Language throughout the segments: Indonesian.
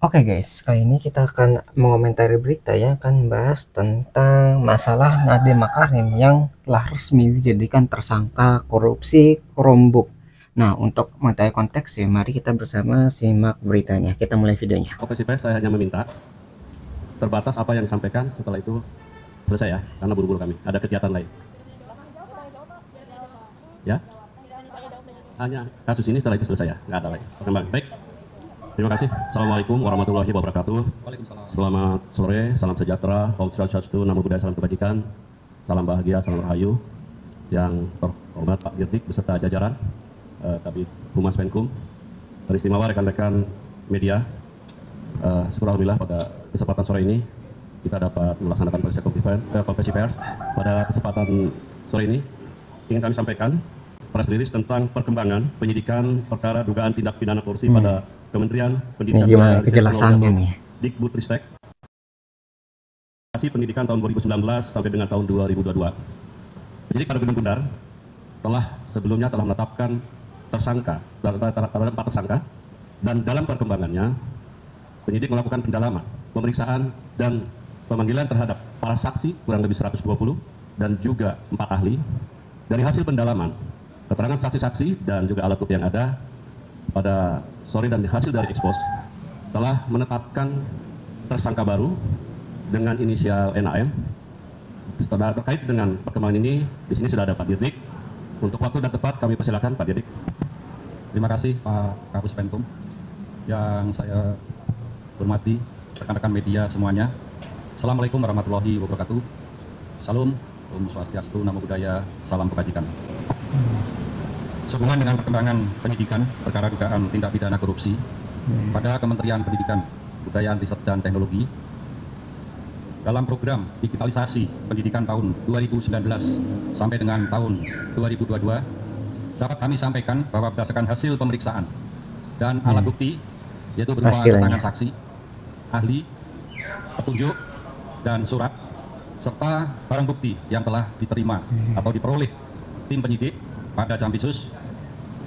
Oke guys, kali ini kita akan mengomentari berita ya, akan bahas tentang masalah Nadiem Makarim yang telah resmi dijadikan tersangka korupsi Chromebook. Nah, untuk mengetahui konteksnya, mari kita bersama simak beritanya. Kita mulai videonya. Konferensi pers saya hanya meminta terbatas apa yang disampaikan, setelah itu selesai ya, karena buru-buru kami ada kegiatan lain ya. Hanya kasus ini, setelah itu selesai ya, nggak ada lagi perkembangan. Baik, terima kasih. Assalamualaikum warahmatullahi wabarakatuh. Selamat sore, salam sejahtera, Om Swastiastu, Namo Buddhaya, salam kebajikan, salam bahagia, salam rahayu. Yang terhormat Pak Dirdik beserta jajaran Kabid Humas Menkum, teristimewa rekan-rekan media, syukur alhamdulillah pada kesempatan sore ini kita dapat melaksanakan konferensi pers. Pada kesempatan sore ini ingin kami sampaikan press release tentang perkembangan penyidikan perkara dugaan tindak pidana korupsi pada Kementerian Pendidikan Ini gimana dan kejelasannya Teknologi nih? Dikbudristek pendidikan tahun 2019 sampai dengan tahun 2022. Penyidik pada Gunung Bundar sebelumnya telah menetapkan tersangka terhadap 4 tersangka, dan dalam perkembangannya penyidik melakukan pendalaman, pemeriksaan dan pemanggilan terhadap para saksi kurang lebih 120 dan juga 4 ahli. Dari hasil pendalaman, keterangan saksi-saksi dan juga alat bukti yang ada pada sore dan hasil dari ekspos telah menetapkan tersangka baru dengan inisial NAM. Setelah terkait dengan perkembangan ini, di sini sudah ada Pak Dirdik. Untuk waktu dan tempat kami persilakan Pak Dirdik. Terima kasih Pak Kapus Penkum yang saya hormati, rekan-rekan media semuanya. Assalamualaikum warahmatullahi wabarakatuh. Salam, Om Swastiastu, Namo Buddhaya, salam kebajikan. Sehubungan dengan perkembangan penyidikan perkara dugaan tindak pidana korupsi pada Kementerian Pendidikan, Kebudayaan, Riset dan Teknologi dalam program digitalisasi pendidikan tahun 2019 sampai dengan tahun 2022, dapat kami sampaikan bahwa berdasarkan hasil pemeriksaan dan alat bukti, yaitu berupa keterangan saksi, ahli, petunjuk, dan surat, serta barang bukti yang telah diterima atau diperoleh tim penyidik pada Jampisus,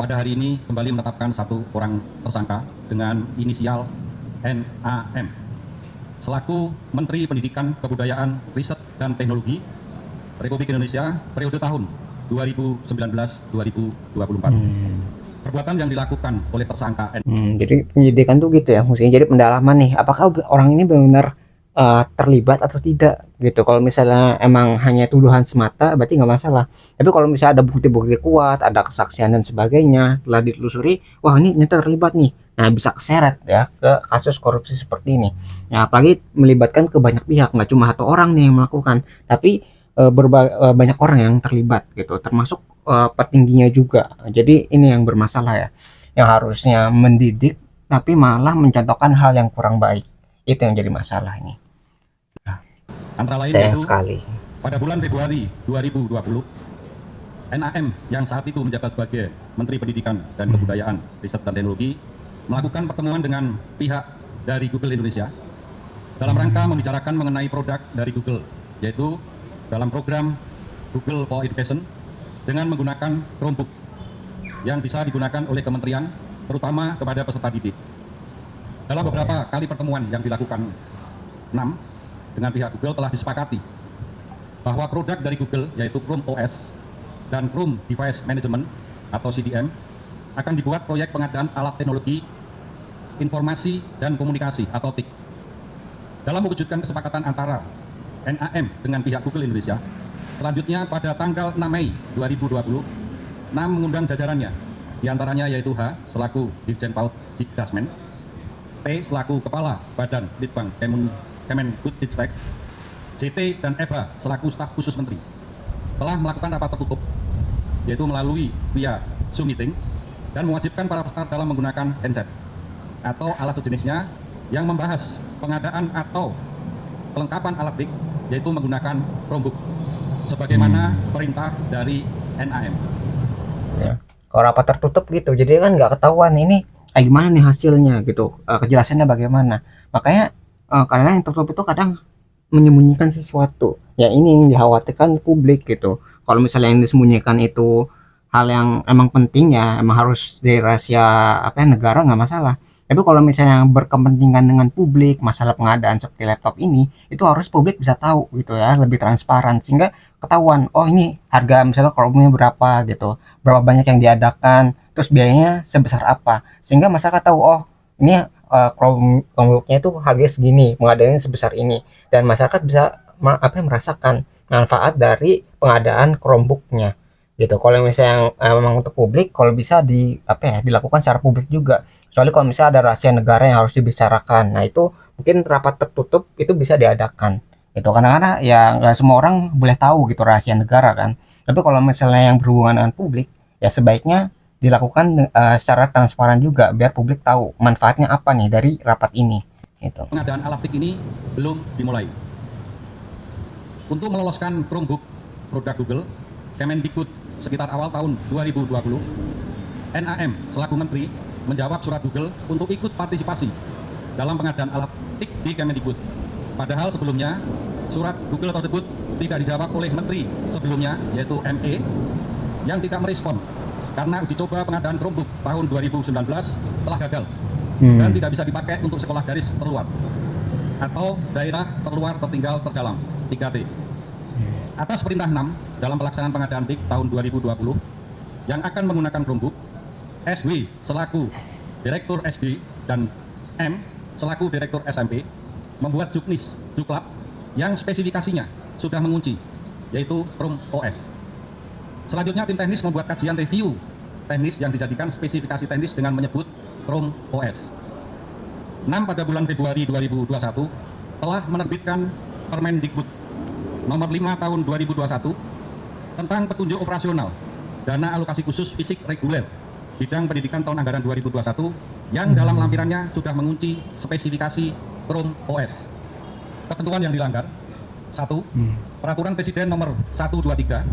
pada hari ini kembali menetapkan 1 orang tersangka dengan inisial NAM selaku Menteri Pendidikan, Kebudayaan, Riset dan Teknologi Republik Indonesia periode tahun 2019-2024. Perbuatan yang dilakukan oleh tersangka Jadi penyidikan tuh gitu ya, mestinya jadi pendalaman nih, apakah orang ini benar-benar terlibat atau tidak gitu. Kalau misalnya emang hanya tuduhan semata, berarti nggak masalah. Tapi kalau misalnya ada bukti-bukti kuat, ada kesaksian dan sebagainya, telah ditelusuri, wah ini terlibat nih. Nah, bisa keseret ya ke kasus korupsi seperti ini. Nah, apalagi melibatkan ke banyak pihak, nggak cuma 1 orang nih yang melakukan, tapi banyak orang yang terlibat gitu, termasuk petingginya juga. Jadi ini yang bermasalah ya, yang harusnya mendidik tapi malah mencontohkan hal yang kurang baik. Itu yang jadi masalah ini. antara lain Sayang yaitu sekali. pada bulan Februari 2020, NAM yang saat itu menjabat sebagai Menteri Pendidikan dan Kebudayaan, Riset dan Teknologi melakukan pertemuan dengan pihak dari Google Indonesia dalam rangka membicarakan mengenai produk dari Google, yaitu dalam program Google for Education dengan menggunakan Chromebook yang bisa digunakan oleh kementerian, terutama kepada peserta didik. Dalam beberapa kali pertemuan yang dilakukan NAM dengan pihak Google telah disepakati bahwa produk dari Google, yaitu Chrome OS dan Chrome Device Management atau CDM, akan dibuat proyek pengadaan alat teknologi informasi dan komunikasi atau TIK. Dalam mewujudkan kesepakatan antara NAM dengan pihak Google Indonesia, selanjutnya pada tanggal 6 Mei 2020, NAM mengundang jajarannya, diantaranya yaitu H selaku Dirjen PAUD Dikdasmen, T selaku Kepala Badan Litbang Kemendikbudristek, JT dan Eva selaku staf khusus menteri, telah melakukan rapat tertutup, yaitu melalui via Zoom meeting, dan mewajibkan para peserta dalam menggunakan handset atau alat sejenisnya yang membahas pengadaan atau kelengkapan alat TIK, yaitu menggunakan Chromebook sebagaimana perintah dari NAM. Ya. Kalau rapat tertutup gitu, jadi kan nggak ketahuan ini kayak gimana nih hasilnya gitu, kejelasannya bagaimana. Makanya karena yang tertutup itu kadang menyembunyikan sesuatu. Ya ini yang dikhawatirkan publik gitu. Kalau misalnya yang disembunyikan itu hal yang emang penting ya, emang harus dari rahasia apa ya, negara, nggak masalah. Tapi kalau misalnya yang berkepentingan dengan publik, masalah pengadaan seperti laptop ini, itu harus publik bisa tahu gitu ya, lebih transparan sehingga ketahuan, oh ini harga misalnya Chrome-nya berapa gitu, berapa banyak yang diadakan, terus biayanya sebesar apa, sehingga masyarakat tahu, oh ini Chromebook-nya itu harganya segini, pengadaannya sebesar ini, dan masyarakat bisa merasakan manfaat dari pengadaan Chromebook-nya gitu. Kalau misalnya yang memang untuk publik, kalau bisa dilakukan secara publik juga. Soalnya kalau misalnya ada rahasia negara yang harus dibicarakan, nah itu mungkin rapat tertutup itu bisa diadakan gitu. Karena ya nggak semua orang boleh tahu gitu rahasia negara kan. Tapi kalau misalnya yang berhubungan dengan publik, ya sebaiknya dilakukan secara transparan juga biar publik tahu manfaatnya apa nih dari rapat ini gitu. Pengadaan alat TIK ini belum dimulai. Untuk meloloskan Chromebook produk Google, Kemendikbud sekitar awal tahun 2020, NAM selaku Menteri menjawab surat Google untuk ikut partisipasi dalam pengadaan alat TIK di Kemendikbud. Padahal sebelumnya surat Google tersebut tidak dijawab oleh Menteri sebelumnya, yaitu ME, yang tidak merespon karena uji coba pengadaan Chromebook tahun 2019 telah gagal dan tidak bisa dipakai untuk sekolah garis terluar atau daerah terluar tertinggal terdalam 3T. Atas perintah 6 dalam pelaksanaan pengadaan TIK tahun 2020 yang akan menggunakan Chromebook, SW selaku Direktur SD dan M selaku Direktur SMP membuat juknis juklap yang spesifikasinya sudah mengunci, yaitu Chrome OS. Selanjutnya tim teknis membuat kajian review teknis yang dijadikan spesifikasi teknis dengan menyebut Chrome OS. 6 pada bulan Februari 2021 telah menerbitkan Permendikbud nomor 5 tahun 2021 tentang petunjuk operasional dana alokasi khusus fisik reguler bidang pendidikan tahun anggaran 2021 yang dalam lampirannya sudah mengunci spesifikasi Chrome OS. Ketentuan yang dilanggar: 1. Peraturan Presiden nomor 123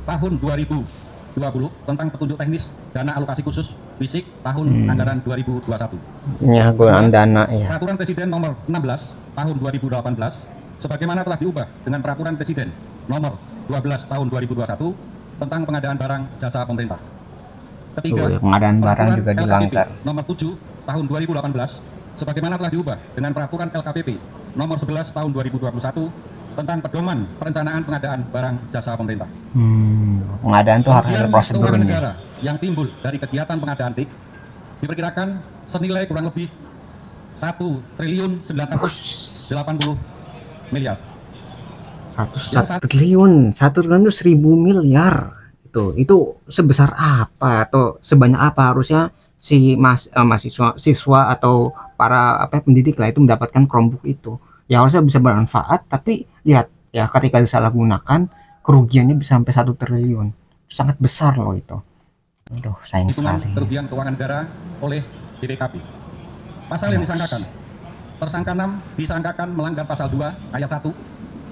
tahun 2020 tentang petunjuk teknis dana alokasi khusus fisik tahun anggaran 2021. Penyalahgunaan dana ya. Peraturan Presiden nomor 16 tahun 2018 sebagaimana telah diubah dengan Peraturan Presiden nomor 12 tahun 2021 tentang pengadaan barang jasa pemerintah. Ketiga, Pengadaan barang juga LKPP dilanggar. nomor 7 tahun 2018 sebagaimana telah diubah dengan Peraturan LKPP nomor 11 tahun 2021 tentang pedoman perencanaan pengadaan barang jasa pemerintah. Pengadaan itu harus ada Kerugian keuangan prosedurnya. negara yang timbul dari kegiatan pengadaan TIK diperkirakan senilai kurang lebih 1.980 miliar. 1 triliun, 1 triliun itu 1.000 miliar. Itu sebesar apa atau sebanyak apa harusnya si mahasiswa, siswa atau para pendidik lah itu mendapatkan Chromebook itu. Ya harusnya bisa bermanfaat, tapi lihat ya ketika disalahgunakan kerugiannya bisa sampai 1 triliun. Sangat besar loh itu. Aduh, sayang Hitungan sekali. kerugian keuangan negara oleh BPKP. Pasal yang disangkakan: tersangka 6 disangkakan melanggar pasal 2 ayat 1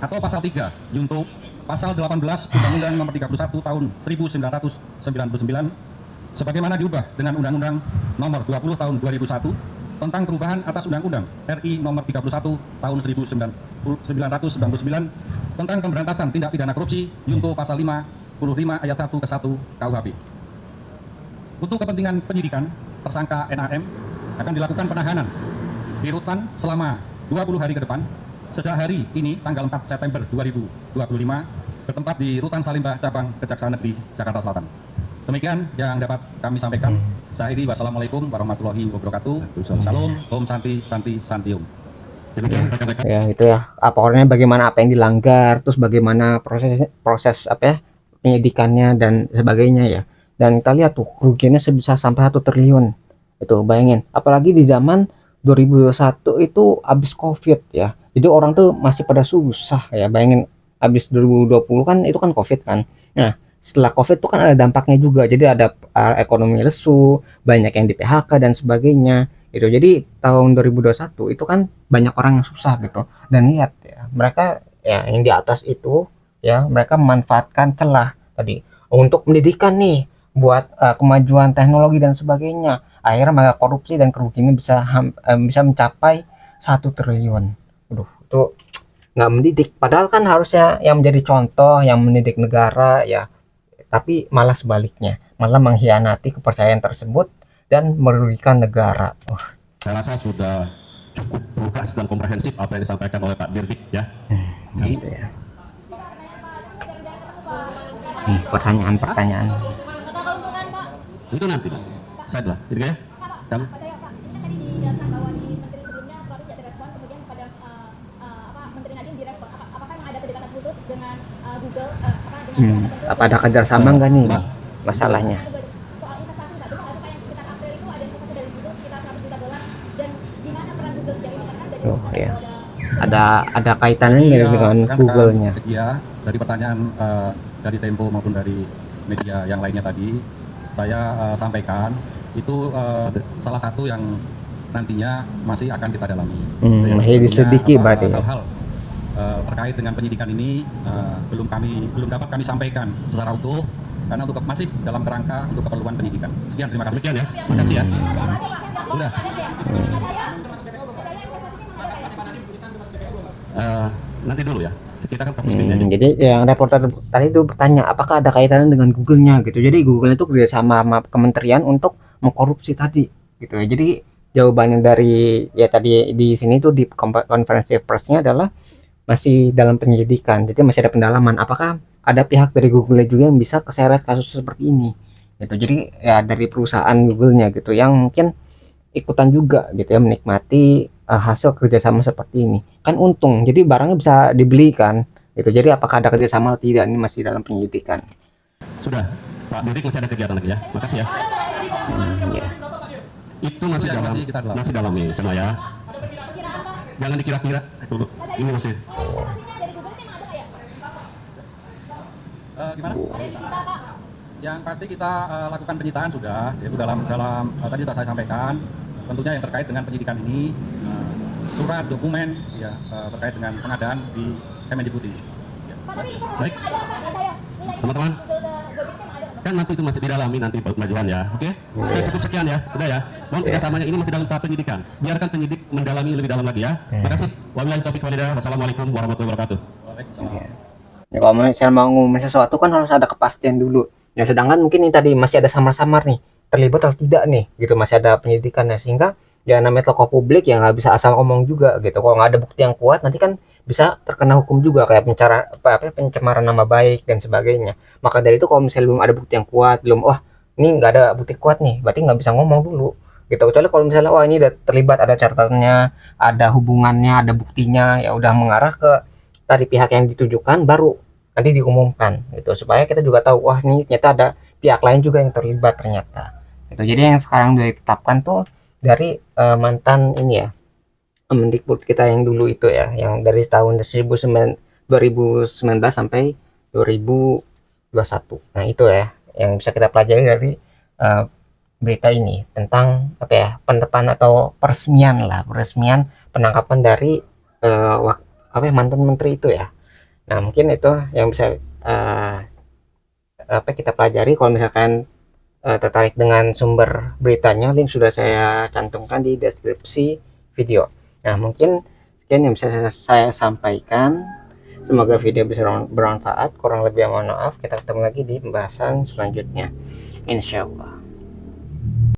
atau pasal 3 junto pasal 18 Undang-Undang Nomor 31 Tahun 1999 sebagaimana diubah dengan Undang-Undang Nomor 20 Tahun 2001 tentang perubahan atas Undang-Undang RI Nomor 31 Tahun 1999 tentang pemberantasan tindak pidana korupsi junto pasal 55 ayat 1 ke 1 KUHP. Untuk kepentingan penyidikan, tersangka NAM akan dilakukan penahanan di rutan selama 20 hari ke depan sejak hari ini tanggal 4 September 2025 bertempat di Rutan Salimba Cabang Kejaksaan Negeri Jakarta Selatan. Demikian yang dapat kami sampaikan. Saya ini wassalamualaikum warahmatullahi wabarakatuh. Salam, Om Santi, Santi, Santium. Demikian rekan-rekan. Ya itu ya, laporannya bagaimana apa yang dilanggar, terus bagaimana proses penyidikannya dan sebagainya ya. Dan kita lihat tuh kerugiannya sebesar sampai 1 triliun. Itu bayangin, apalagi di zaman 2021 itu habis Covid ya. Jadi orang tuh masih pada susah ya. Bayangin habis 2020 kan itu kan Covid kan. Nah, setelah Covid itu kan ada dampaknya juga. Jadi ada ekonomi lesu, banyak yang di PHK dan sebagainya. Itu jadi tahun 2021 itu kan banyak orang yang susah gitu. Dan lihat ya, mereka ya yang di atas itu ya, mereka memanfaatkan celah tadi untuk pendidikan nih, buat kemajuan teknologi dan sebagainya. Akhirnya mereka korupsi dan kerugiannya bisa mencapai 1 triliun. Aduh, itu nggak mendidik. Padahal kan harusnya yang menjadi contoh, yang mendidik negara ya, tapi malah sebaliknya, malah mengkhianati kepercayaan tersebut dan merugikan negara. Saya rasa sudah cukup lugas dan komprehensif apa yang disampaikan oleh Pak Dirdik ya. Ini Gitu ya. Nih pertanyaan-pertanyaan. itu nanti Pak. Saya adalah, gitu ya. Kamu? Percaya Pak, ini kan tadi dijelaskan bahwa di menteri sebelumnya sesuatu tidak direspon, kemudian pada menteri Nadiem direspon. Apakah memang ada kedekatan khusus dengan Google? Apa ada kerjasama nggak nih Mbak. masalahnya? Soal investasi Pak, betul nggak sih Pak yang sekitar April itu ada investasi dari Google sekitar 100 juta dolar, dan di mana peran Google sejauh ini? Karena kan dari Oh ya. ada Ada kaitannya nggak Iya, dengan kan Google-nya? Iya, dari pertanyaan dari Tempo maupun dari media yang lainnya tadi, saya sampaikan itu salah satu yang nantinya masih akan kita dalami. Yang Masih tentunya, diselidiki berarti ya? hal-hal terkait dengan penyidikan ini belum dapat kami sampaikan secara utuh karena masih dalam kerangka untuk keperluan penyidikan. Sekian, terima kasih. Demikian ya. Makasih ya. Sudah. Nanti dulu ya. Kita kan fokus ini aja. Jadi yang reporter tadi itu bertanya apakah ada kaitannya dengan Google-nya gitu. Jadi Google itu kerjasama sama kementerian untuk mengkorupsi tadi gitu ya. Jadi jawabannya dari ya tadi di sini tuh di konferensi persnya adalah masih dalam penyelidikan. Jadi masih ada pendalaman. Apakah ada pihak dari Google juga yang bisa keseret kasus seperti ini gitu. Jadi ya dari perusahaan Google-nya gitu yang mungkin ikutan juga gitu ya menikmati hasil kerjasama seperti ini kan untung, jadi barangnya bisa dibeli kan gitu. Jadi apakah ada kerjasama atau tidak ini masih dalam penyelidikan. Sudah. Pak Dirdik masih ada kegiatan lagi ya. Makasih ya. Ya. Itu masih Sudah, dalam masih kita dalam. ini semua ya. Jangan dikira-kira dulu. Ini masih dari Google memang ada nggak ya? Gimana? Ada disita Pak? Yang pasti kita lakukan penyitaan sudah, yaitu dalam tadi sudah saya sampaikan, tentunya yang terkait dengan penyidikan ini, surat, dokumen, ya terkait dengan pengadaan di Kemendikbud ini. Pak, tapi Baik. ada saya. Teman-teman. Google Gojek memang ada nggak? Kan nanti itu masih didalami nanti pemajuan ya. Oke. Saya cukup sekian ya. Sudah ya. Mohon kerjasamanya ini masih dalam tahap penyidikan. Biarkan penyidik mendalami lebih dalam lagi ya. Terima kasih. Wabillahi taufiq walhidayah. Wassalamualaikum warahmatullahi wabarakatuh. Waalaikumsalam. Ya, kalau misalnya mau ngomongin sesuatu kan harus ada kepastian dulu. Ya sedangkan mungkin ini tadi masih ada samar-samar nih, terlibat atau tidak nih, gitu masih ada penyidikan ya sehingga ya namanya tokoh publik yang nggak bisa asal ngomong juga gitu. Kalau nggak ada bukti yang kuat nanti kan bisa terkena hukum juga kayak pencemaran nama baik dan sebagainya. Maka dari itu kalau misalnya belum ada bukti yang kuat, belum wah ini nggak ada bukti kuat nih, berarti nggak bisa ngomong dulu gitu. Kecuali kalau misalnya wah ini udah terlibat, ada catatannya, ada hubungannya, ada buktinya, ya udah mengarah ke tadi pihak yang ditujukan baru nanti diumumkan gitu supaya kita juga tahu wah ini ternyata ada pihak lain juga yang terlibat ternyata gitu. Jadi yang sekarang udah ditetapkan tuh dari mantan ini ya Kemendikbud kita yang dulu itu ya, yang dari tahun 2019 sampai 2021. Nah itu ya yang bisa kita pelajari dari berita ini tentang apa ya, penetapan atau peresmian penangkapan dari mantan menteri itu ya. Nah mungkin itu yang bisa kita pelajari. Kalau misalkan tertarik dengan sumber beritanya, link sudah saya cantumkan di deskripsi video. Nah mungkin sekian yang bisa saya sampaikan. Semoga video bisa bermanfaat. Kurang lebih mohon maaf. Kita ketemu lagi di pembahasan selanjutnya, insya Allah.